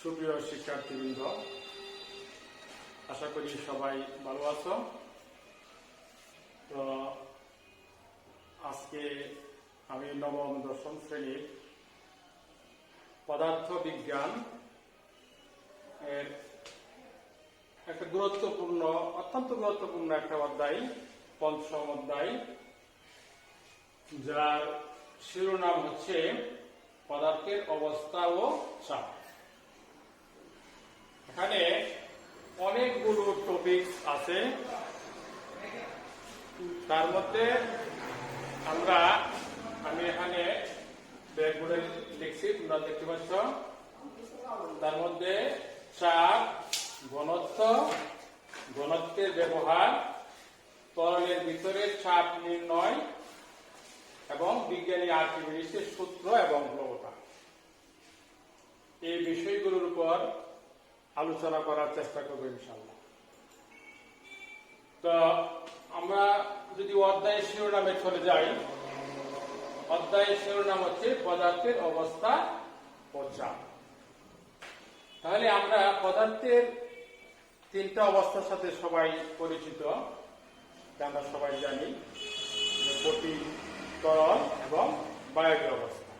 সুপ্রিয় শিক্ষার্থীবৃন্দ, আশা করি সবাই ভালো আছো। তো আজকে আমি নবম দশম শ্রেণীর পদার্থ বিজ্ঞান এর একটা অত্যন্ত গুরুত্বপূর্ণ একটা অধ্যায়, পঞ্চম অধ্যায়, যার শিরোনাম হচ্ছে পদার্থের অবস্থা ও চাপ। এখানে অনেকগুলো টপিক আছে, তার মধ্যে আমি এখানে ব্যাকবোর্ডে লিখছি, তোমরা দেখতে পাচ্ছ। তার মধ্যে চাপ, ঘনত্বের ব্যবহার, তরলের ভিতরে চাপ নির্ণয় এবং বিজ্ঞানী আর্কিমিডিসের সূত্র এবং প্লবতা, এই বিষয়গুলোর উপর আলোচনা করার চেষ্টা করবো ইনশাআল্লাহ। তো আমরা যদি অধ্যায়ের শিরোনামে চলে যাই, অধ্যায়ের শিরোনাম হচ্ছে পদার্থের অবস্থা ও চাপ। তাহলে আমরা পদার্থের তিনটা অবস্থার সাথে সবাই পরিচিত, আমরা সবাই জানি, কঠিন, তরল এবং বায়বীয় অবস্থা।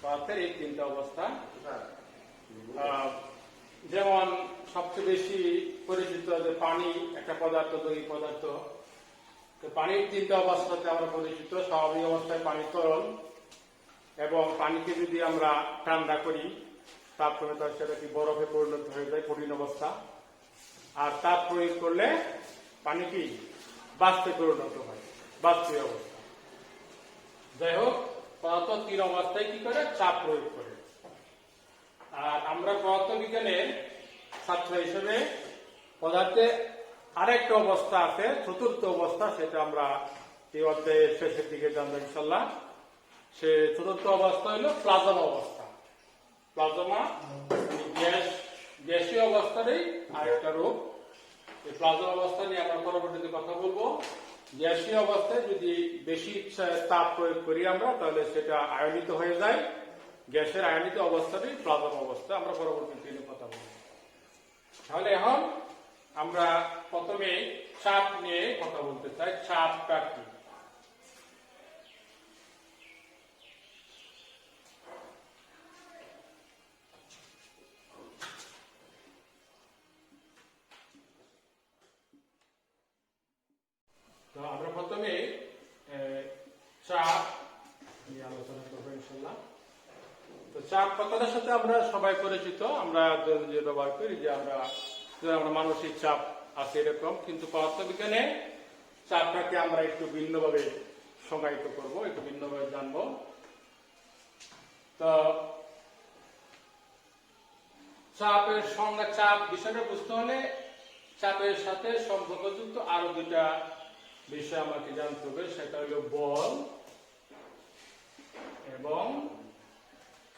পদার্থের এই তিনটা অবস্থা, যেমন সবচেয়ে বেশি পরিচিত যে পানি একটা পদার্থ, দৈহিক পদার্থ। পানির তিনটা অবস্থাতে আমরা পরিচিত। স্বাভাবিক অবস্থায় পানি তরল, এবং পানিকে যদি আমরা ঠান্ডা করি, তাপ প্রয়োগ, সেটা কি বরফে পরিণত হয়ে যায়, কঠিন অবস্থা। আর তাপ প্রয়োগ করলে পানি কি বাষ্পে পরিণত হয়, বাষ্পীয় অবস্থা। যাই হোক, পদার্থ তিন অবস্থায় কি করে চাপ প্রয়োগ করে। আর আমরা পদার্থ বিজ্ঞানের ছাত্র হিসেবে পদার্থে আরেকটা অবস্থা আছে, চতুর্থ অবস্থা, সেটা আমরা এই অধ্যায়ের শেষের দিকে জানবো ইনশাল্লাহ। সে চতুর্থ অবস্থা হলো প্লাজমা অবস্থা। প্লাজমা গ্যাসীয় অবস্থারই আরেকটা রূপ। এই প্লাজমা অবস্থা নিয়ে আমরা পরবর্তীতে কথা বলবো। গ্যাসীয় অবস্থায় যদি বেশি তাপ প্রয়োগ করি আমরা, তাহলে সেটা আয়নিত হয়ে যায়। গ্যাসের আয়নিত অবস্থাটাই প্লাজমা অবস্থা, আমরা পরবর্তী দিনে কথা বলবো। তাহলে এখন আমরা প্রথমে চাপ নিয়ে কথা বলতে চাই। চাপটা কি? তো আমরা প্রথমে চাপ নিয়ে আলোচনা করবো ইনশাল্লাহ। তো চাপ কথাটার সাথে আমরা সবাই পরিচিত, আমরা যে ব্যবহার করি, যে আমরা মানসিক চাপ আছে এরকম, কিন্তু পদার্থবিজ্ঞানে চাপটাকে আমরা একটু ভিন্নভাবে সংজ্ঞায়িত করব, একটু ভিন্নভাবে জানবো। তো চাপের সংজ্ঞা, চাপ বিষয়টা বুঝতে হলে চাপের সাথে সম্পর্কযুক্ত আরো দুটা বিষয় আমাকে জানতে হবে, সেটা হলো বল এবং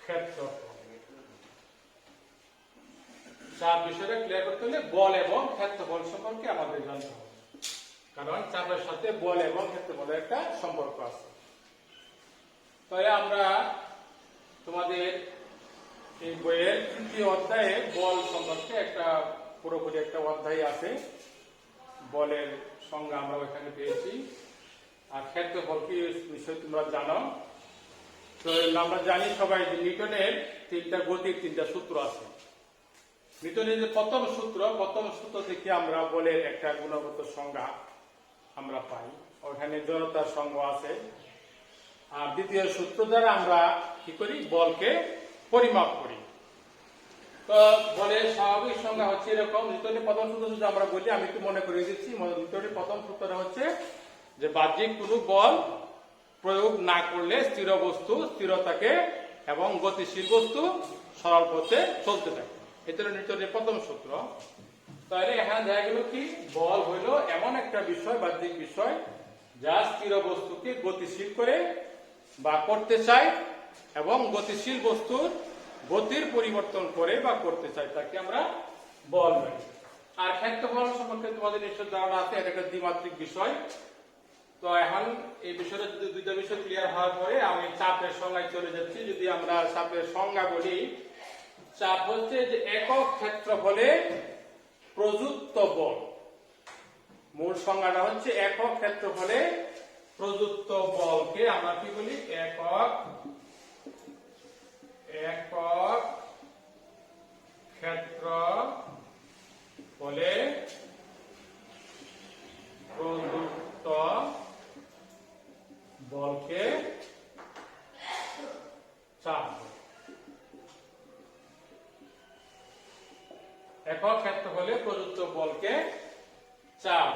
ক্ষেত্রফল। চাপ বিষয়টা ক্লিয়ার করতে হলে বল এবং ক্ষেত্রফল সম্পর্কে আমাদের জানতে হবে, কারণ চাপের সাথে বল এবং ক্ষেত্রফলের একটা সম্পর্ক আছে। তাহলে আমরা তোমাদের এই বইয়ের তৃতীয় অধ্যায়ে বল সম্পর্কে একটা পুরোপুরি একটা অধ্যায় আছে। বলের সংজ্ঞা আমরা ওইখানে পেয়েছি, আর ক্ষেত্রফল কি বিষয় তোমরা জানো। তো আমরা জানি সবাই যে নিউটনের তিনটা গতির তিনটা সূত্র আছে। নিউটনের যে প্রথম সূত্র থেকে আমরা বলের একটা গুণগত সংজ্ঞা আমরা পাই, ওখানে জড়তার সংজ্ঞা আছে। আর দ্বিতীয় সূত্র দ্বারা আমরা কি করি, বলকে পরিমাপ করি। তো বলের স্বাভাবিক সংজ্ঞা হচ্ছে এরকম। নিউটনের প্রথম সূত্র যদি আমরা বলি, আমি একটু মনে করে দিচ্ছি। নিউটনের প্রথম সূত্রটা হচ্ছে যে বাহ্যিক কোনো বল প্রয়োগ না করলে স্থির বস্তু স্থির থাকে এবং গতিশীল বস্তু সরল পথে চলতে থাকে। এটা হলো নিউটনের প্রথম সূত্র। তাহলে এখানে দেখা গেল কি, বল হইল এমন একটা বিষয়, বাহ্যিক বিষয়, যা স্থির বস্তুকে গতিশীল করে বা করতে চায় এবং গতিশীল বস্তুর গতির পরিবর্তন করে বা করতে চায়, তাকে আমরা বল বলি। আর ক্ষেত্রফল সম্পর্কে তোমাদের নিশ্চয় ধারণা আছে, এটা একটা দ্বিমাত্রিক বিষয়। তো এখন এই বিষয়টা যদি দুইটা বিষয় ক্লিয়ার হওয়ার পরে আমি চাপের সংজ্ঞায় চলে যাচ্ছি। যদি আমরা চাপের সংজ্ঞা বলি, চাপ হচ্ছে যে একক ক্ষেত্রফলে প্রযুক্ত বল। মূল সংজ্ঞাটা হচ্ছে একক ক্ষেত্রফলে প্রযুক্ত বলকে আমরা কি বলি? একক ক্ষেত্রফলে প্রযুক্ত বলকে চাপ। একক ক্ষেত্রফলে প্রযুক্ত বলকে চাপ।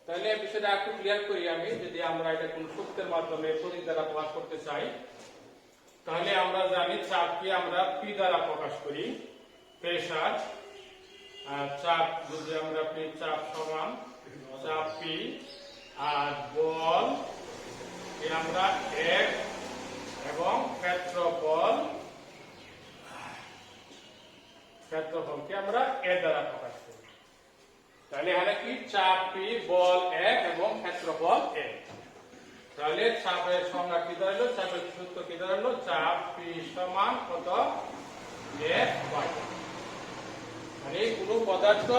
তাহলে এই বিষয়টা একটু ক্লিয়ার করি আমি। যদি আমরা এটা কোন সূত্রের মাধ্যমে প্রতীক দ্বারা প্রকাশ করতে চাই, তাহলে আমরা জানি চাপকে আমরা পি দ্বারা প্রকাশ করি, প্রেসার। আর চাপ যদি আমরা চাপ সমান চাপ পি, আর বল আমরা এক, এবং ক্ষেত্রফলকে আমরা এ দ্বারা প্রকাশ করি। তাহলে এখানে কি? চাপ পি, বল এক এবং ক্ষেত্রফল এক। তাহলে চাপের সংজ্ঞা কি দাঁড়ালো? চাপের সূত্র কি দাঁড়ালো? চাপ পি সমান কত? এক বাই। মানে কোন পদার্থ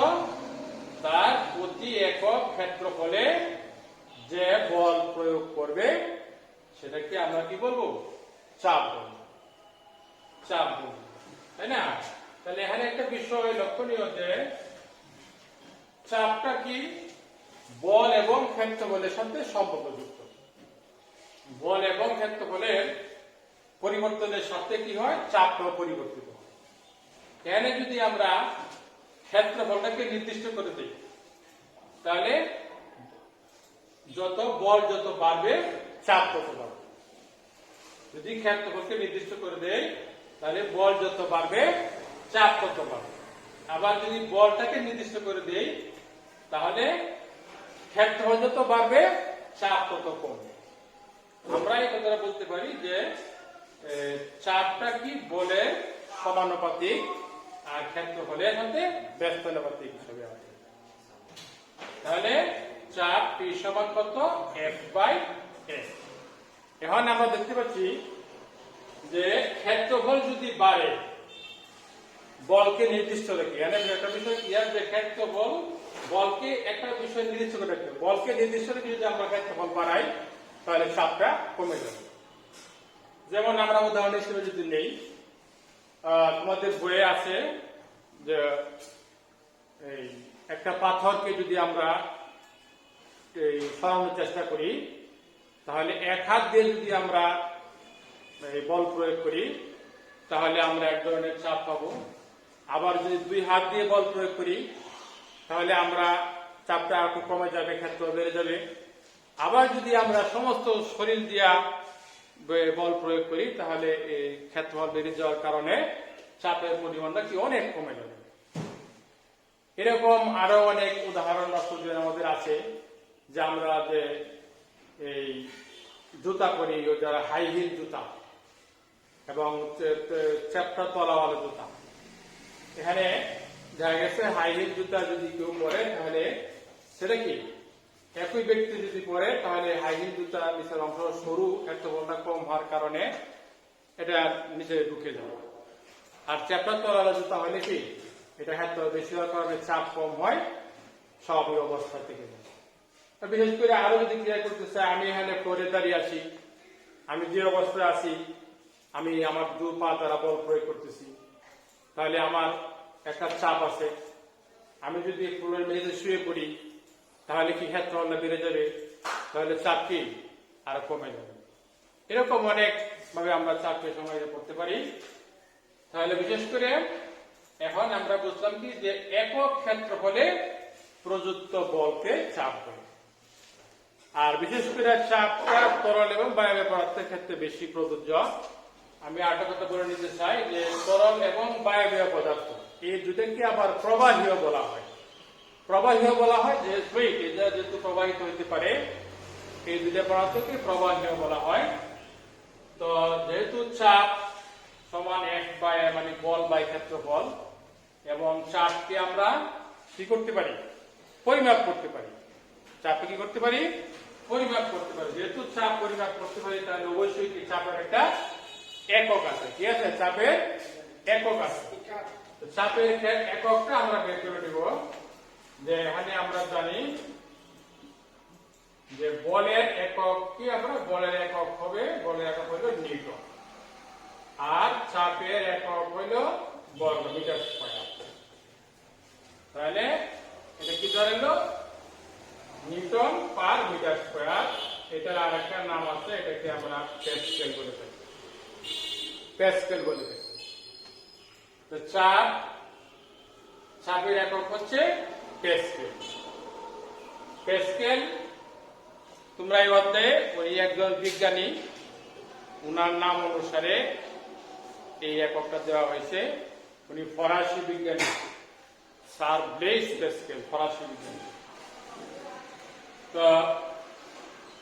তার প্রতি একক ক্ষেত্রফলে যে বল প্রয়োগ করবে সেটাকে আমরা কি বলবো? চাপ বলবো। চাপ বলবো, তাই না? তাহলে এখানে একটা বিষয় লক্ষণীয় যে চাপটা কি বল এবং ক্ষেত্রফলের সাথে সম্পর্কযুক্ত। বল এবং ক্ষেত্রফলের পরিবর্তনের সাথে কি হয়? চাপটাও পরিবর্তিত হয়। এখানে যদি আমরা ক্ষেত্রফলটাকে নির্দিষ্ট করে দিই, তাহলে বল যত বাড়বে চাপ তত বাড়বে। যদি ক্ষেত্রফলকে নির্দিষ্ট করে দেই, তাহলে বল যত বাড়বে চাপ তত বাড়বে। আবার যদি বলটাকে নির্দিষ্ট করে দেই, তাহলে ক্ষেত্রফল যত বাড়বে চাপ তত কমবে। আমরা এই কথাটা বলতে পারি যে চাপটা কি বলের সমানুপাতিক, আর ক্ষেত্রফলের সাথে ব্যস্তানুপাতিক হিসেবে আছে। তাহলে চাপ পি সমান কত? F by S. এখন আমরা দেখতে পাচ্ছি যে ক্ষেত্রফল যদি বাড়ে বলকে নির্দিষ্ট রেখে, একটা বিষয় কি যে ক্ষেত্রফল বলকে একটা বিষয় নির্দিষ্ট করে রাখতে, বলকে নির্দিষ্ট রেখে যদি আমরা ক্ষেত্রফল বাড়াই তাহলে চাপটা কমে যাবে। যেমন আমরা উদাহরণ হিসেবে যদি নেই, তোমাদের বইয়ে আছে যে এই একটা পাথরকে যদি আমরা সরানোর চেষ্টা করি, তাহলে এক হাত দিয়ে যদি আমরা বল প্রয়োগ করি তাহলে আমরা এক ধরনের চাপ পাবো। আবার যদি দুই হাত দিয়ে বল প্রয়োগ করি তাহলে আমরা চাপটা একটু কমে যাবে, ক্ষেত্র বেড়ে যাবে। আবার যদি আমরা সমস্ত শরীর দিয়া বল প্রয়োগ করি তাহলে এই ক্ষেত্রফল বেড়ে যাওয়ার কারণে চাপের পরিমাণটা কি অনেক কমে যাবে। এরকম আরো অনেক উদাহরণ আমাদের আছে, যে আমরা যে এই জুতা পরি, যারা হাই হিল জুতা এবং চ্যাপ্টা তলাওয়ালা জুতা, এখানে দেখা গেছে হাই হিল জুতা যদি কেউ পরে তাহলে সেটা কি একই ব্যক্তি যদি পরে তাহলে হাই হিল জুতা নিচের অংশ সরু, ক্ষেত্রফলটা কম হওয়ার কারণে এটা নিচে ঢুকে যাবে। আর চ্যাপ্টা তলাওয়ালা জুতা হলে কি এটা ক্ষেত্র বেশি হওয়ার কারণে চাপ কম হয়, স্বাভাবিক অবস্থা থেকে যায়। বিশেষ করে আরো যদি ক্লিয়ার করতে চাই, আমি এখানে ফ্লোরে দাঁড়িয়ে আছি, আমি যে অবস্থায় আছি আমি আমার দু পা দ্বারা বল প্রয়োগ করতেছি, তাহলে আমার একটা চাপ আছে। আমি যদি ফ্লোরের মেঝেতে শুয়ে পড়ি তাহলে কি ক্ষেত্রফলটা বেড়ে যাবে, তাহলে চাপ কি আরো কমে যাবে। এরকম অনেক ভাবে আমরা চাপকে সমাধান করতে পারি। তাহলে বিশেষ করে এখন আমরা বুঝলাম কি যে একক ক্ষেত্রফলে প্রযুক্ত বলকে চাপ বলে। আর বিশেষ করে চাপটা তরল এবং বায়বীয় পদার্থের ক্ষেত্রে বেশি প্রযোজ্য। আমি আরেকটা কথা বলে নিতে চাই যে তরল এবং বায়বীয় পদার্থ এই দুটোকে আবার প্রবাহীয় বলা হয়। প্রবাহীয় বলা হয় যে যেহেতু প্রবাহিত হইতে পারে, এই দুটো পদার্থকে প্রবাহীয় বলা হয়। তো যেহেতু চাপ সমান এক বাই মানে বল বাই ক্ষেত্রফল, এবং চাপকে আমরা কি করতে পারি? পরিমাপ করতে পারি। চাপকে কি করতে পারি? পরিমাপ করতে পারি। যেহেতু চাপ পরিমাপ করতে পারি তাহলে অবশ্যই কি চাপের একটা একক আছে। কি আছে? চাপের একক আছে। চাপের এককটা আমরা বের করে দিব। যে এখানে আমরা জানি যে বলের একক কি, আমরা বলের একক হবে, বলের একক হলো নিউটন, আর চাপের একক হলো বর্গ মিটার স্কয়ার। তাহলে এটা কি দাঁড়ালো? Newton per metre square. এটার আর একটা নাম আছে, এটাকে আমরা প্যাসকেল বলে থাকি। প্যাসকেল বলে থাকি। তো চাপের একক হচ্ছে প্যাসকেল। প্যাসকেল তোমরা এই অধ্যায়ে ওই একজন বিজ্ঞানী, উনার নাম অনুসারে এই এককটা দেওয়া হয়েছে। উনি ফরাসি বিজ্ঞানী, স্যার ব্লেইস প্যাসকেল, ফরাসি বিজ্ঞানী। তো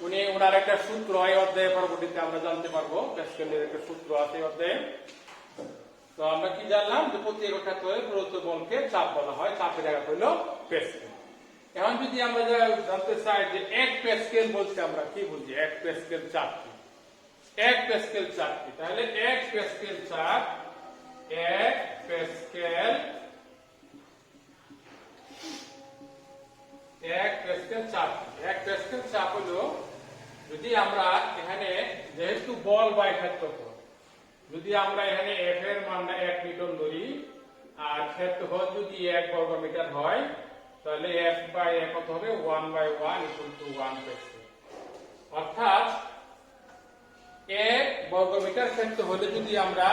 উনি ওনার একটা সূত্র এই অধ্যায়ে পরবর্তীতে আমরা জানতে পারবো। প্যাসকেলের একটা সূত্র আছে এই অধ্যায়ে। তো আমরা কি জানলাম যে প্রতি একক ক্ষেত্রে প্রদত্ত বলকে চাপ বলা হয়, চাপের একক হলো প্যাসকেল। এখন যদি আমরা জানতে চাই যে 1 প্যাসকেল বলতে আমরা কি বুঝি, 1 প্যাসকেল চাপ কি, 1 প্যাসকেল চাপ কি, তাহলে 1 প্যাসকেল চাপ, 1 প্যাসকেল 1 প্যাসকেল চাপ, 1 প্যাসকেল চাপ হলো, যদি আমরা এখানে যেহেতু বল বাই ক্ষেত্রফল, যদি আমরা এখানে F এর মানটা 1 নিউটন ধরি আর ক্ষেত্রফল যদি 1 বর্গ মিটার হয়, তাহলে F বাই 1 কত হবে? 1/1 = 1 প্যাসকেল। অর্থাৎ 1 বর্গ মিটার ক্ষেত্র হলে যদি আমরা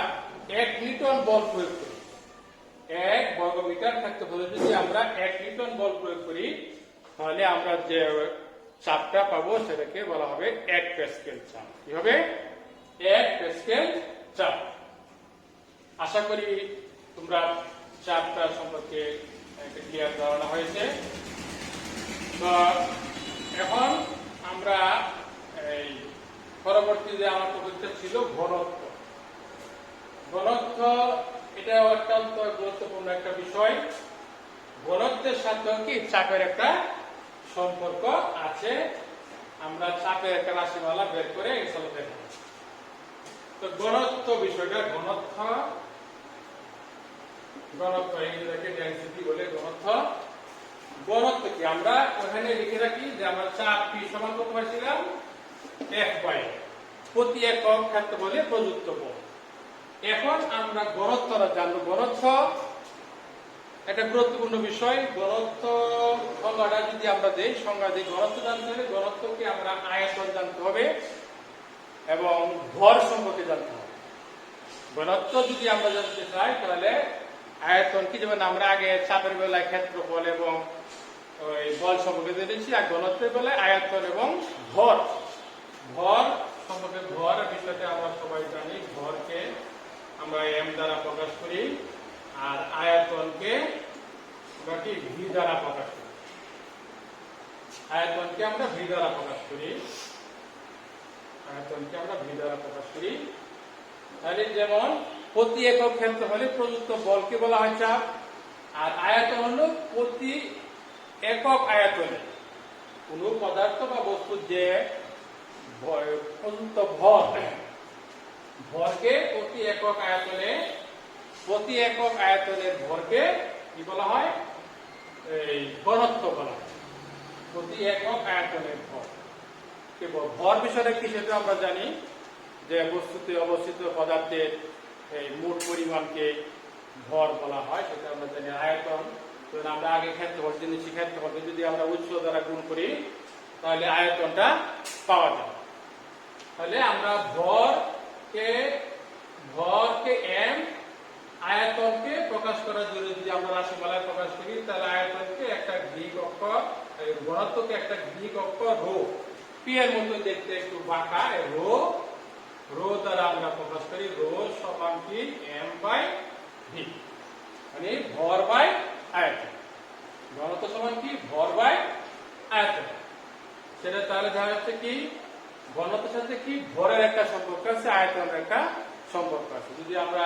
1 নিউটন বল প্রয়োগ করি, 1 বর্গ মিটার ক্ষেত্র হলে যদি আমরা 1 নিউটন বল প্রয়োগ করি, তাহলে আমরা যে চাপটা পাবো সেটাকে বলা হবে 1 প্যাসকেল চাপ। কি হবে? 1 প্যাসকেল চাপ। আশা করি তোমরা চাপটা সম্পর্কে একটা ক্লিয়ার ধারণা হয়েছে। তো এখন আমরা এই পরবর্তী যে আমার টপিকটা ছিল ঘনত্ব। ঘনত্ব এটা অত্যন্ত গুরুত্বপূর্ণ একটা বিষয়। ঘনত্বের সাথে কি চাপের একটা সম্পর্ক আছে। আমরা চাপের একটা রাশিমালা বের করে ইনশাআল্লাহ দেখব। তো ঘনত্ব বিষয়টা, ঘনত্ব ইংরেজিতে ডেনসিটি বলে। ঘনত্ব কি আমরা ওখানে লিখে রাখি যে আমরা চাপ P সমান কত পাইছিলাম? F/, প্রতি একক ক্ষেত্রফলে প্রযুক্ত বল। এখন আমরা ঘনত্বটা জানবো। ঘনত্ব একটা গুরুত্বপূর্ণ বিষয়। ঘনত্ব সংজ্ঞাটা যদি আমরা দেই, সংজ্ঞা দিই, ঘনত্ব জানতে হলে ঘনত্বকে আমরা আয়তন জানতে হবে এবং ভর সম্পর্কে জানতে হবে। ঘনত্ব যদি আমরা জানতে চাই তাহলে আয়তন কি, যেমন আমরা আগে চাপের বেলায় ক্ষেত্রফল এবং ওই বল সম্পর্কে জেনেছি, আর ঘনত্বের বেলায় আয়তন এবং ভর। ভর সম্পর্কে, ভর বিষয়টা আমরা সবাই জানি। ভরকে আমরা m দ্বারা প্রকাশ করি আর আয়তনকে আমরা কি v দ্বারা প্রকাশ করি। আয়তনকে আমরা v দ্বারা প্রকাশ করি, আয়তনকে আমরা v দ্বারা প্রকাশ করি। তাহলে যেমন প্রতি একক ক্ষেত্রফলে প্রযুক্ত বলকে বলা হয় চাপ, আর আয়তন হলো প্রতি একক আয়তনে কোন পদার্থ বা বস্তুর যে প্রযুক্ত ভর, ভরকে প্রতি একক আয়তনের ভরকে কি বলা হয়? এই ঘনত্ব বলা হয়। প্রতি একক আয়তনের ভর। ভর বিষয়টা কি সেটা আমরা জানি যে বস্তুতে অবস্থিত পদার্থের এই মোট পরিমাণকে ভর বলা হয়, সেটা আমরা জানি। আয়তন, আমরা আগে ক্ষেত্রফল জেনেছি, ক্ষেত্রফলকে যদি আমরা উৎস দ্বারা গুণ করি তাহলে আয়তনটা পাওয়া যায়। তাহলে আমরা ভরকে m, আয়তনকে প্রকাশ করার জন্য যদি আমরা রাশিমালায় প্রকাশ করি তাহলে আয়তনকে একটা গ্রিক অক্ষর, ঘনত্বকে একটা গ্রিক অক্ষর রো, পি এর মতো দেখতে একটু বাঁকা, রো দ্বারা আমরা প্রকাশ করি। রো সমান কি? m/v, মানে ভর বাই আয়তন। ঘনত্ব সমান কি? ভর বাই আয়তন। সেটা তাহলে দেখা যাচ্ছে কি ঘনত্বের সাথে কি ভরের একটা সম্পর্ক আছে, আয়তনের একটা সম্পর্ক আছে। যদি আমরা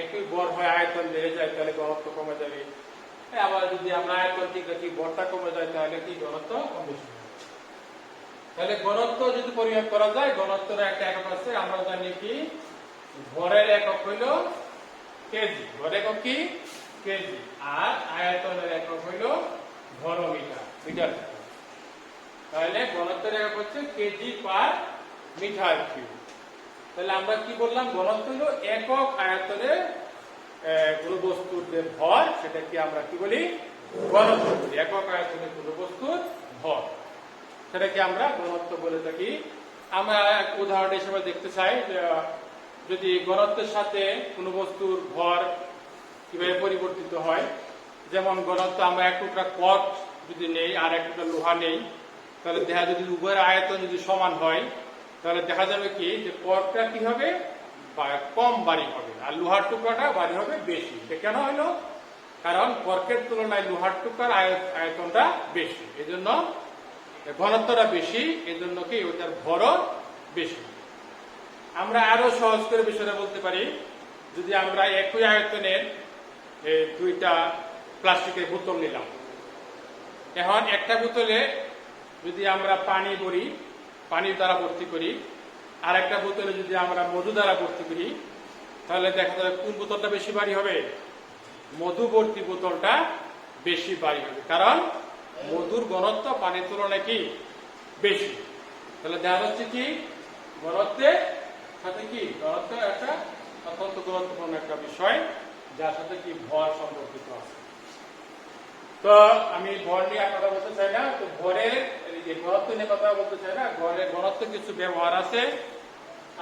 একই ভর হয় আয়তন বেড়ে যায় তাহলে ঘনত্ব কমে যাবে, আবার যদি আমরা আয়তন ঠিক রাখি ভরটা কমে যায় তাহলে কি ঘনত্ব কম বেশি হবে। তাহলে ঘনত্ব যদি পরিমাপ করা যায়, ঘনত্বের একটা একক আছে, আমরা জানি কি ভরের একক হইল কেজি, ভরের একক কি কেজি, আর আয়তনের একক হইল ঘনমিটার, মিটার। তাহলে ঘনত্বের একক হচ্ছে কেজি পার মিটার কিউব। তাহলে আমরা কি বললাম, ঘনত্ব হলো একক আয়তনে কোনো বস্তুর যে ভর, সেটাকে আমরা কি বলি ঘনত্ব বলি। একক আয়তনে কোনো বস্তুর ভর, সেটাকে আমরা ঘনত্ব বলে থাকি। আমরা এক উদাহরণ হিসেবে দেখতে চাই, যদি ঘনত্বের সাথে কোনো বস্তুর ভর কিভাবে পরিবর্তিত হয়। যেমন ঘনত্ব আমরা এক টুকরা কট যদি নেই আর এক টুকরা লোহা নেই, তাহলে দেখা যদি উভয়ের আয়তন যদি সমান হয়, তাহলে দেখা যাবে কি যে কটটা কি হবে কম ভারী হবে আর লোহার টুকরাটা ভারী হবে বেশি। এটা কেন হলো? কারণ কর্কের তুলনায় লোহার টুকরার আয়তনটা বেশি, এই জন্য ঘনত্বটা বেশি, এই জন্য কি ওটার ভরও বেশি। আমরা আরো সহজ করে বিষয়টা বলতে পারি, যদি আমরা একই আয়তনের দুইটা প্লাস্টিকের বোতল নিলাম, এখন একটা বোতলে যদি আমরা পানি ভরি, পানির দ্বারা ভর্তি করি, আর একটা বোতলে যদি আমরা মধু দ্বারা ভর্তি করি, তাহলে দেখা যাবে কোন বোতলটা বেশি ভারী হবে? মধু ভর্তি বোতলটা বেশি ভারী হবে, কারণ মধুর ঘনত্ব পানির তুলনায় কি বেশি। তাহলে দেখা যাচ্ছে কি ঘনত্বের সাথে কি ঘনত্ব একটা অত্যন্ত গুরুত্বপূর্ণ একটা বিষয়, যার সাথে কি ভর সম্পর্কিত আছে। তো আমি ভর নিয়ে কথা বলতে চাই না, তো ভরের ঘনত্ব নিয়ে কথা বলতে চাই না। ভরের ঘনত্ব কিছু ব্যবহার আছে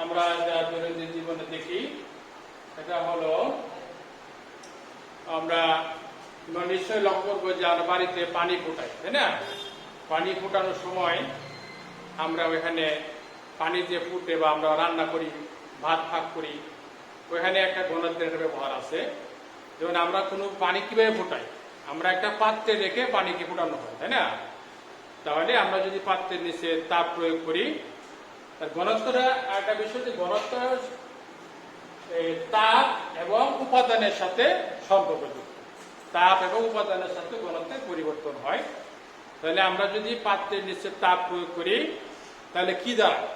আমরা যা দৈনন্দিন জীবনে দেখি। এটা হলো আমরা নিশ্চয়ই লক্ষ্য করবো যে আমরা বাড়িতে পানি ফোটাই, তাই না? পানি ফোটানোর সময় আমরা ওইখানে পানি যে ফুটে বা আমরা রান্না করি, ভাত ফাঁক করি, ওইখানে একটা ঘনত্বের ব্যবহার আছে। যেমন আমরা কোনো পানি কিভাবে ফোটাই, আমরা একটা পাত্রে রেখে পানিকে ফোটানো হয়, তাই না? তাহলে আমরা যদি পাত্রের নিচে তাপ প্রয়োগ করি, তার ঘনত্বটা একটা বিষয়, যে ঘনত্ব তাপ এবং উপাদানের সাথে সম্পর্কযুক্ত। তাপ এবং উপাদানের সাথে ঘনত্বের পরিবর্তন হয়। তাহলে আমরা যদি পাত্রের নিচে তাপ প্রয়োগ করি, তাহলে কি দাঁড়ায়?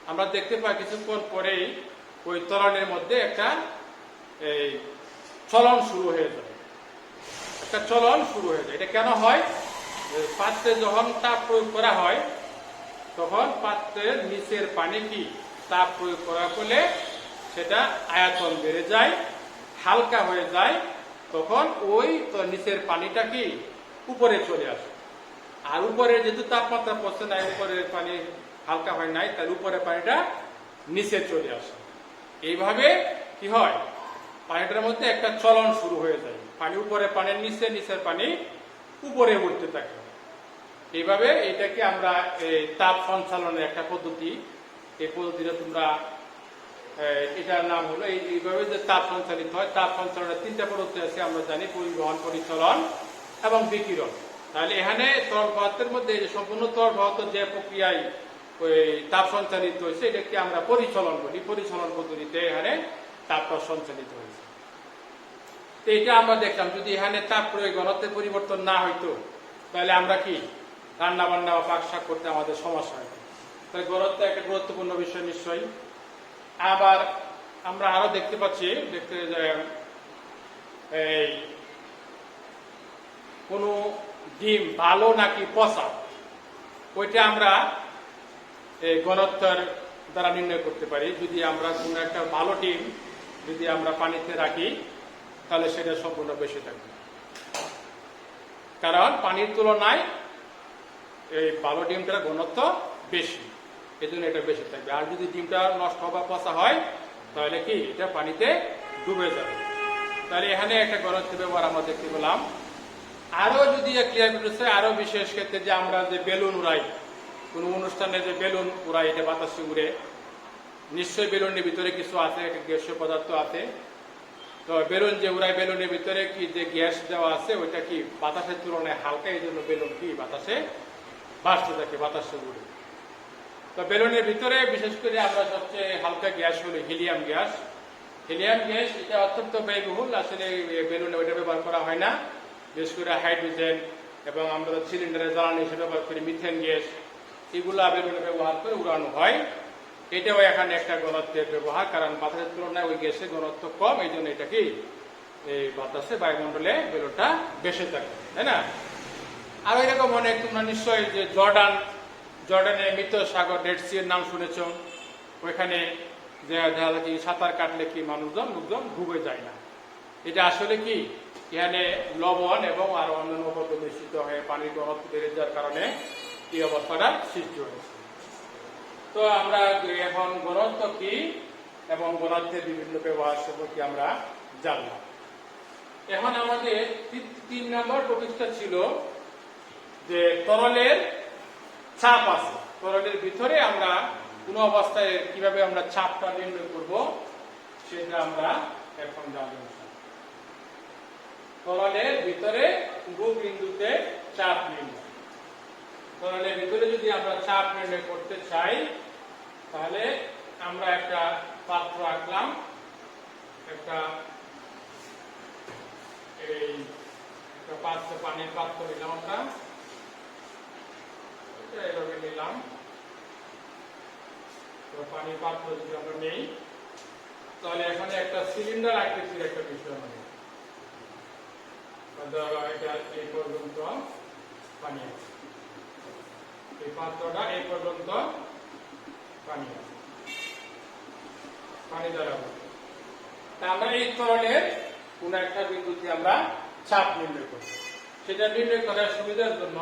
আমরা দেখতে পাই কিছুক্ষণ পরেই ওই ত্বরণের মধ্যে একটা চলন শুরু হয়ে যায়, একটা চলন শুরু হয়ে যায়। এটা কেন হয়? পাত্রে যখন তাপ প্রয়োগ করা হয়, তখন পাত্রের নিচের পানি কি তাপ প্রয়োগ করার ফলে সেটা আয়তন বেড়ে যায়, হালকা হয়ে যায়, তখন ওই নিচের পানিটা কি উপরে চলে আসে। আর উপরে যেহেতু তাপমাত্রা পড়ছে না, উপরের পানি হালকা হয় নাই, তার উপরে পানিটা নিচে চলে আসে। এইভাবে কি হয়, পানিটার মধ্যে একটা চলন শুরু হয়ে যায়, পানি উপরে পানির নিচে, নিচের পানি উপরে উঠতে থাকে। এইভাবে এটাকে আমরা তাপ সঞ্চালনের একটা পদ্ধতি, এই পদ্ধতিটা তোমরা এটার নাম হলো এইভাবে যে তাপ সঞ্চালিত হয়। তাপ সঞ্চালনের তিনটা পদ্ধতি আছে আমরা জানি, পরিবহন, পরিচলন এবং বিকিরণ। তাহলে এখানে তরল পদার্থের মধ্যে সম্পূর্ণ তরল পদার্থ যে প্রক্রিয়ায় ওই তাপ সঞ্চালিত হয়েছে, এটাকে আমরা পরিচলন বলি। পরিচলন পদ্ধতিতে এখানে তাপটা সঞ্চালিত হয়েছে। তো এটা আমরা দেখলাম, যদি এখানে তাপ প্রয়োগ ঘনত্বের পরিবর্তন না হইতো, তাহলে আমরা কি রান্না বান্না বা পাক শাক করতে আমাদের সমস্যা হইতো। তাই ঘনত্ব একটা গুরুত্বপূর্ণ বিষয় নিশ্চয়ই। আবার আমরা আরো দেখতে পাচ্ছি, এই কোন ডিম ভালো নাকি পচা, ওইটা আমরা ঘনত্বের দ্বারা নির্ণয় করতে পারি। যদি আমরা কোন একটা ভালো ডিম যদি আমরা পানিতে রাখি, তাহলে সেটা সম্পূর্ণ বেশি থাকবে, কারণ পানির তুলনায় এই ভালো ডিমটার ঘনত্ব বেশি, এই জন্য এটা বেশি থাকবে। আর যদি ডিমটা নষ্ট বা পচা হয়, তাহলে কি এটা পানিতে ডুবে যাবে। তাহলে এখানে একটা ঘনত্ব ব্যবহার আমরা দেখতে পেলাম। আরো যদি ক্লিয়ার করতেছে, আরো বিশেষ ক্ষেত্রে যে আমরা যে বেলুন উড়াই, কোন অনুষ্ঠানে যে বেলুন উড়াই, এটা বাতাসে উড়ে, নিশ্চয়ই বেলুনের ভিতরে কিছু আছে, একটা গ্যাসীয় পদার্থ আছে। তো বেলুন যে উড়াই, বেলুনের ভিতরে কি যে গ্যাস দেওয়া আছে, ওইটা কি বাতাসের তুলনায় হালকা, এই জন্য বেলুন কি বাতাসে ভাসতে থাকে, বাতাসে উড়ে। তো বেলুনের ভিতরে বিশেষ করে আমরা সবচেয়ে হালকা গ্যাস হলো হিলিয়াম গ্যাস। হিলিয়াম গ্যাস এটা অত্যন্ত ব্যয়বহুল, আসলে বেলুনে ওইটা ব্যবহার করা হয় না। বিশেষ করে হাইড্রোজেন এবং আমরা সিলিন্ডারে জ্বালানি হিসেবে ব্যবহার করি মিথেন গ্যাস, এগুলা বেলুনে ব্যবহার করে উড়ানো হয়। এটাও এখানে একটা ঘনত্বের ব্যবহার, কারণ বাতাসের তুলনায় ওই গ্যাসের ঘনত্ব কম, এই জন্য এটা কি এই বাতাসে বায়ুমণ্ডলে বেলুনটা বেশি থাকে, তাই না? আর এরকম অনেক, তোমরা নিশ্চয়ই যে জর্ডানের মৃত সাগর ডেড সি এর নাম শুনেছ। ওইখানে যে দেখা যায় কি সাঁতার কাটলে কি লোকজন ডুবে যায় না। এটা আসলে কি এখানে লবণ এবং আরো অন্যান্য পদার্থ মিশ্রিত হয়ে পানির ঘনত্ব বেড়ে যাওয়ার কারণে এই অবস্থাটা সৃষ্টি হয়েছে। তো আমরা এখন ঘনত্ব কি এবং ঘনত্বের বিভিন্ন ব্যবহার সম্পর্কে আমরা জানলাম। এখন আমাদের 3 নম্বর টপিকটা ছিল যে তরলের চাপ আছে, তরলের ভিতরে আমরা কোন অবস্থায় কিভাবে আমরা চাপটা নির্ণয় করব সেটা আমরা এখন জানব। তরলের ভিতরে কোন বিন্দুতে চাপ নির্ণয়। তরলের ভিতরে যদি আমরা চাপ নির্ণয় করতে চাই তাহলে আমরা একটা পাত্র আঁকলাম, একটা পাত্র, পানির পাত্র নিলাম আমরা, এইভাবে নিলাম। পানির পাত্র যদি আমরা নেই তাহলে এখানে একটা সিলিন্ডার আকৃতির একটা বিষয় মানে এটা এই পর্যন্ত পানি আছে, এই পাত্রটা এই পর্যন্ত পানি আছে, পানি দ্বারা আমরা এই তরলের কোন একটা বিন্দুতে আমরা চাপ নির্ণয় করব। সেটা নির্ণয় করার সুবিধার জন্য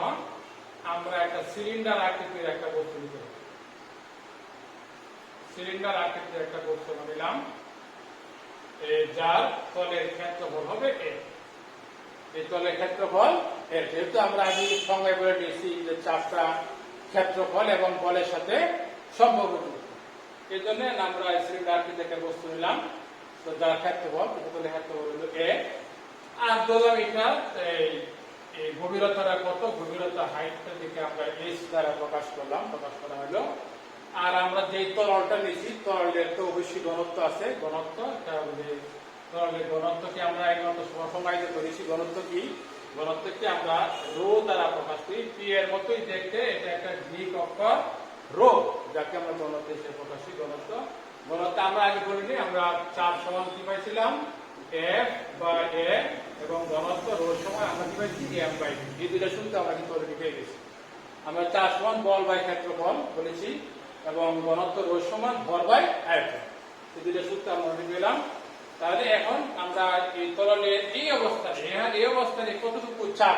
আমরা একটা সিলিন্ডার আকৃতির একটা বস্তু নিতে হবে। সিলিন্ডার আকৃতির একটা বস্তু নিলাম, যার তলের ক্ষেত্রফল হবে a। এই তলের ক্ষেত্রফল a, যেহেতু আমরা আগে সংজ্ঞায় বলে নিয়েছি যে চাপটা ক্ষেত্রফল এবং বলের সাথে সম্পর্কযুক্ত, এই জন্য আমরা সিলিন্ডার আকৃতির একটা বস্তু নিলাম, তো যার ক্ষেত্রফল তলের ক্ষেত্রফল হলো a। আর ধরলাম এটা এই গভীরতাটা কত, গভীরতা হাইটটার দিকে আমরা h দ্বারা প্রকাশ করা হলো। আর আমরা যে তরলটা নিয়েছি তরলের তো অবশ্যই ঘনত্ব আছে, ঘনত্ব তরলের ঘনত্বকে আমরা একমাত্র সংজ্ঞায়িত করেছি। ঘনত্বকে আমরা রো দ্বারা প্রকাশ করি। পি এর মতোই দেখতে, এটা একটা গ্রিক অক্ষর রো, যাকে আমরা ঘনত্ব হিসেবে প্রকাশ করি। ঘনত্ব আমরা আগে বলিনি, আমরা চাপ সমান কি পাইছিলাম F বাই A, এবং ঘনত্ব রো সমান আমরা কি পাইছি M বাই V। এই দুইটা শুনতে আমরা কিন্তু অলরেডি পেয়ে গেছি। আমরা চাপ সমান বল বাই ক্ষেত্রফল বলেছি এবং ঘনত্ব রো সমান ভর বাই আয়তন, এই দুইটা সূত্র আমরা অলরেডি পেলাম। তাহলে এখন আমরা এই তরলের এই অবস্থানে কতটুকু চাপ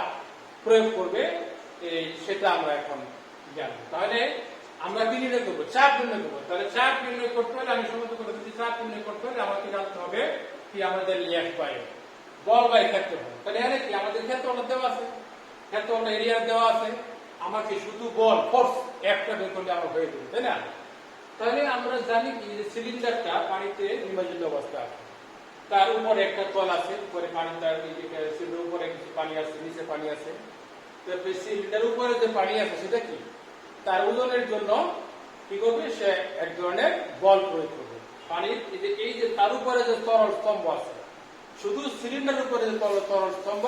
প্রয়োগ করবে সেটা আমরা এখন জানবো। তাহলে আমরা কি নির্ণয় করবো? চাপ নির্ণয় করবো। তাহলে চাপ নির্ণয় করতে হলে আমি সমস্ত করে দিচ্ছি, চাপ নির্ণয় করতে হলে আমাকে জানতে হবে কি আমাদের F বাই বল বাই ক্ষেত্রফল। তাহলে এখানে কি আমাদের ক্ষেত্রফল দেওয়া আছে, ক্ষেত্রফল এরিয়া দেওয়া আছে, আমাকে শুধু বল ফোর্স একটা বের করলে আমরা হয়ে যাবে, তাই না? তাহলে আমরা জানি কি যে সিলিন্ডারটা পানিতে নিমজ্জিত অবস্থা আছে, তার উপরে একটা তল আছে, উপরে পানি, তার উপরে কিছু পানি আছে, নিচে পানি আছে। তো সিলিন্ডার উপরে যে পানি আছে সেটা কি তার ওজনের জন্য কি করবে, সে এক ধরনের বল প্রয়োগ করবে। পানির এই যে তার উপরে যে তরল স্তম্ভ আছে, শুধু সিলিন্ডারের উপরে যে তরল স্তম্ভ,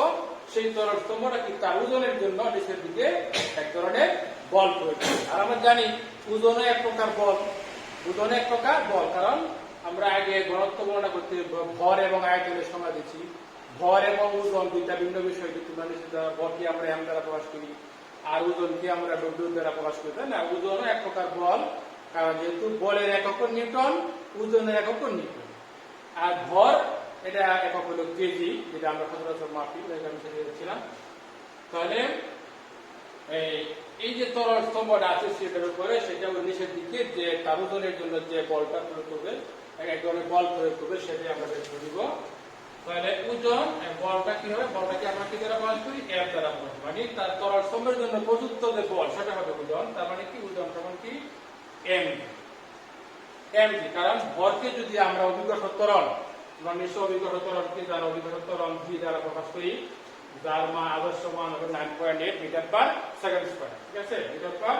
সেই তরল স্তম্ভটা কি তার ওজনের জন্য নিচের দিকে এক ধরনের বল প্রয়োগ করবে। আর আমরা জানি ওজনে এক প্রকার বল, কারণ আমরা আগে ঘনত্ব গণনা করতে ভর এবং আয়তনের সংজ্ঞা দিচ্ছি। ভর এবং ওজন দুইটা ভিন্ন বিষয়, ভরকে আমরা m দ্বারা প্রকাশ করি আর ওজনকে আমরা w দ্বারা প্রকাশ করি, তাই না? ওজনও এক প্রকার বল, কারণ যেহেতু বলের একক নিউটন, ওজনের একক নিউটন। আর ভর এটা একক হলো কেজি, যেটা আমরা সচরাচর মাপি, ছিলাম। তাহলে এই যে তরল স্তম্ভটা আছে সেটার উপরে, সেটা নিচের দিকে যে তার ওজনের জন্য যে বলটা প্রয়োগ করবে, এক ধরনের বল প্রয়োগ করবে, সেটাই আমরা বের করে দিব। তাহলে ওজন বলটা কি হবে, বলটাকে আমরা কি দ্বারা প্রকাশ করি, F দ্বারা প্রকাশ করি, মানে তার তরল স্তম্ভের জন্য প্রযুক্ত যে বল সেটা হবে ওজন। তার মানে কি ওজন সমান কি mg। কারণ ভরকে যদি আমরা অভিকর্ষ ত্বরণ, নিশ্চয় অভিকর্ষ ত্বরণকে যারা অভিকর্ষ ত্বরণ g দ্বারা প্রকাশ করি, যার মান আদর্শ মান হবে 9.8 মিটার পার সেকেন্ড স্কয়ার, ঠিক আছে? মিটার পার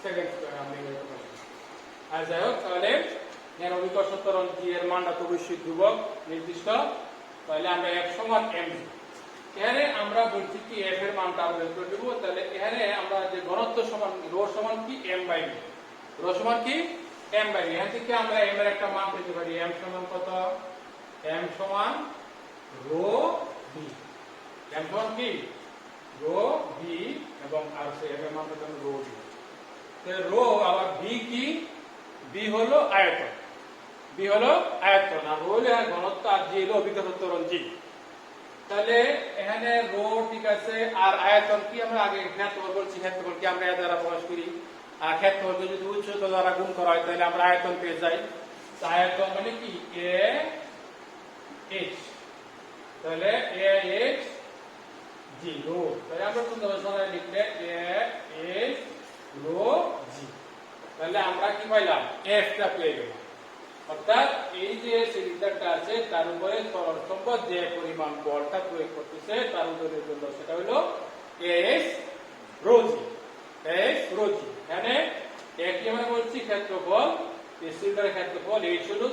সেকেন্ড স্কয়ার আমরা এভাবে প্রকাশ করি। আর যাই হোক, তাহলে এর অভিকর্ষ ত্বরণ g এর মানটা তো অবশ্যই ধ্রুবক নির্দিষ্ট, তাহলে আমরা F সমান mg। এখানে আমরা বলছি কি এফ এর মানটা আমরা বের করে দেবো। তাহলে এখানে আমরা যে ঘনত্ব সমান রো সমান কি এম বাই ভি, রো সমান কি এম বাই ভি। এখান থেকে আমরা এম এর একটা মান পেতে পারি। এম সমান কত? এম সমান রো ভি। এম সমান কি রো ভি এবং আর সে এম এর মান পেতে রো ভি। রো আবার ভি কি? ভি হলো আয়তন, ভি হলো আয়তন, আর রো হলো ঘনত্ব, আর জি হলো অভিকর্ণ ত্বরণ জি। তাহলে এখানে রো ঠিক আছে, আর আয়তন কি? আমরা আগে ক্ষেত্রফল বলছি, ক্ষেত্রফল কি আমরা এর দ্বারা প্রকাশ করি, আর ক্ষেত্রফলকে যদি উচ্চতা দ্বারা গুণ করা হয় তাহলে আমরা আয়তন পেয়ে যাই। আয়তন মানে কি এ এইচ, তাহলে এ এইচ জি রো। তাহলে আমরা সুন্দর সরাই লিখলে এ এইচ রো জি। তাহলে আমরা কি পাইলাম? এফ টা পেয়ে গেলাম। অর্থাৎ এই যে সিলিন্ডারটা আছে তার উপরে তরল সম্পদ যে পরিমাণ বলটা প্রয়োগ করতেছে তার ওজনের জন্য সেটা হলো এস রো জি। এস রো জি। এখানে একই আমরা বলছি ক্ষেত্রফল, এই সিলিন্ডারের ক্ষেত্রফল এইচ হলো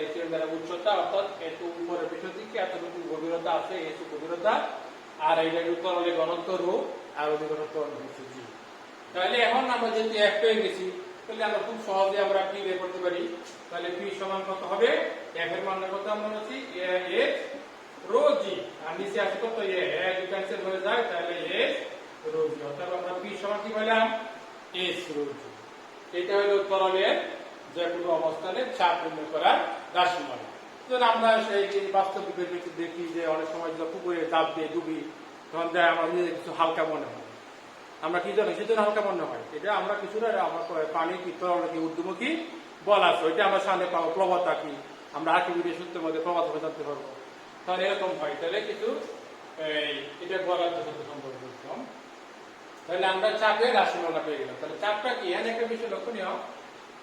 এই সিলিন্ডারের উচ্চতা, অর্থাৎ এত উপরের পিছন দিকে এতটুকু গভীরতা আছে, এস গভীরতা, আর এইটা তরলের ঘনত্ব রো, আর ওই ঘনত্ব হচ্ছে জি। তাহলে এখন আমরা যেহেতু এফ পেয়ে গেছি তাহলে আমরা খুব সহজে আমরা পি বের করতে পারি। তাহলে পি সমান কত হবে? এফ এর মান কত আমরা বলছি এ এইচ রো জি, আর নিচে আছে কত এ যদি ক্যান্সেল হয়ে যায় তাহলে এস রো জি। অর্থাৎ আমরা পি সমান কি পেলাম? এস রো জি। এটা হলো তরলের যে কোনো অবস্থানে চাপ নির্ণয় করার রাশিমালা। যেমন আমরা সেই বাস্তব বিবেচনা দেখি যে অনেক সময় যখন পুকুরে চাপ দিয়ে ডুবি তখন দেয় আমার নিজের কিছু হালকা মনে হয়। আমরা কি জানি সেজন্য হালকা মনে হয়, এটা আমরা কিছুটা আমার পানি কি তরল কি ঊর্ধ্বমুখী বল আছে, ওইটা আমরা সামনে পাবো প্রবণতা কি, আমরা আর্কিমিডিয়াস সূত্রের মধ্যে প্রবণতা জানতে পারবো। তাহলে এরকম হয়, তাহলে কিছু এটা বলার সাথে সম্পর্ক করতাম। তাহলে আমরা চাপের রাশিমালা পেয়ে গেলাম। তাহলে চাপটা কি? এখানে একটা বিষয় লক্ষণীয়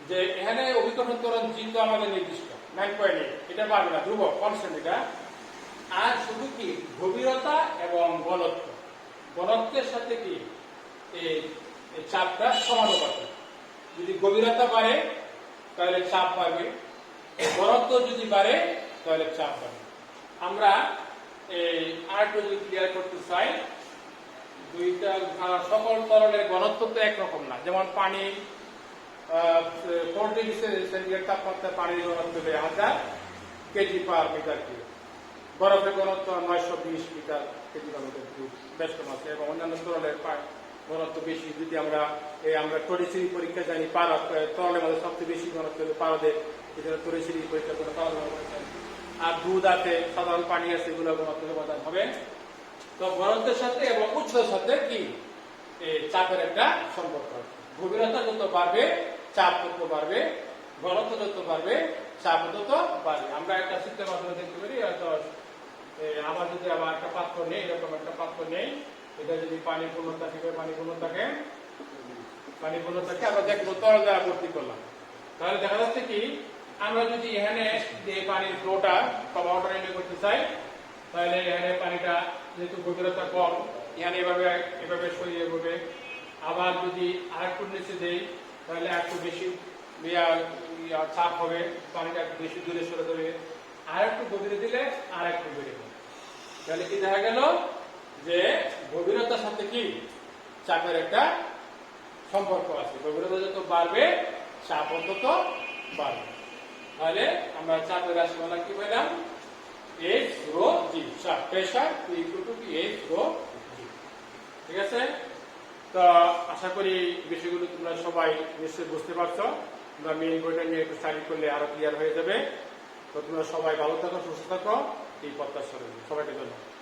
যে এখানে অভিকর্ণ ত্বরণ জি তো আমাদের নির্দিষ্ট 9.8, এটা পারবে না, ধ্রুবক কনস্ট্যান্ট এটা। আর শুধু কি গভীরতা এবং ঘনত্ব, ঘনত্বের সাথে কি এই চাপটা সমানুপাতিক। যদি গভীরতা বাড়ে তাহলে চাপ বাড়বে, ঘনত্ব যদি বাড়ে তাহলে চাপ বাড়বে। আমরা এই আরেকটু যদি ক্লিয়ার করতে চাই, দুইটা সকল তরলের ঘনত্ব তো একরকম না। যেমন পানি 4 ডিগ্রি সেন্টিগ্রেড তাপমাত্রায় পানির ঘনত্ব 1000 কেজি পার মিটার কিউব, বরফের ঘনত্ব 920 metre kg per metre cube বেশ কম আছে, এবং অন্যান্য তরলের ঘনত্ব বেশি। যদি আমরা টরিসিরি পরীক্ষা জানি, পারদ তরলের মধ্যে সবচেয়ে বেশি ঘনত্ব হলো পারদের, এই জন্য টরিসিরি পরীক্ষা করে পারদ। আর দুধ আছে, সাধারণ পানি আছে, এগুলো ঘনত্ব সমাধান হবে। তো ঘনত্বের সাথে এবং উচ্চতার সাথে কি চাপের একটা সম্পর্ক আছে। গভীরতা যত বাড়বে চাপ তত বাড়বে, ঘনত্ব যত বাড়বে চাপ তত বাড়বে। আমরা একটা চিত্রের মাধ্যমে দেখতে পারি। হয়তো আবার যদি আবার একটা পাত্র নেই, এরকম একটা পাত্র নেই, এটা যদি পানি পূর্ণতা থেকে পানি পূর্ণতাকে আমরা দেখবো তরল দ্বারা ভর্তি করলাম, তাহলে দেখা যাচ্ছে কি আমরা যদি এখানে যে পানির ফ্লোটা বা ওয়াটার এন্ট্রি করতে চাই, তাহলে এখানে পানিটা যেহেতু গভীরতা কম, এখানে এভাবে সরিয়ে পড়বে। আবার যদি আরেকটু নিচে দেই তাহলে একটু বেশি চাপ হবে, পানিটা একটু বেশি দূরে সরে যাবে। আর একটু গভীরে দিলে আর একটু বেড়ে যাবে। তাহলে কি দেখা গেল যে গভীরতার সাথে কি চাপের একটা সম্পর্ক আছে। গভীরতা যত বাড়বে চাপ তত বাড়বে। তাহলে আমরা চাপের রাশিমালা কি পেলাম? H rho G. চাপ, pressure equal to H rho G. ঠিক আছে? তো আশা করি বিষয়গুলো তোমরা সবাই নিশ্চয়ই বুঝতে পারছো। তোমরা মেইন বইটা নিয়ে একটু স্টাডি করলে আরো ক্লিয়ার হয়ে যাবে। তো তোমরা সবাই ভালো থাকো, সুস্থ থাকো, এই প্রত্যাশা রইল। সবাইকে ধন্যবাদ।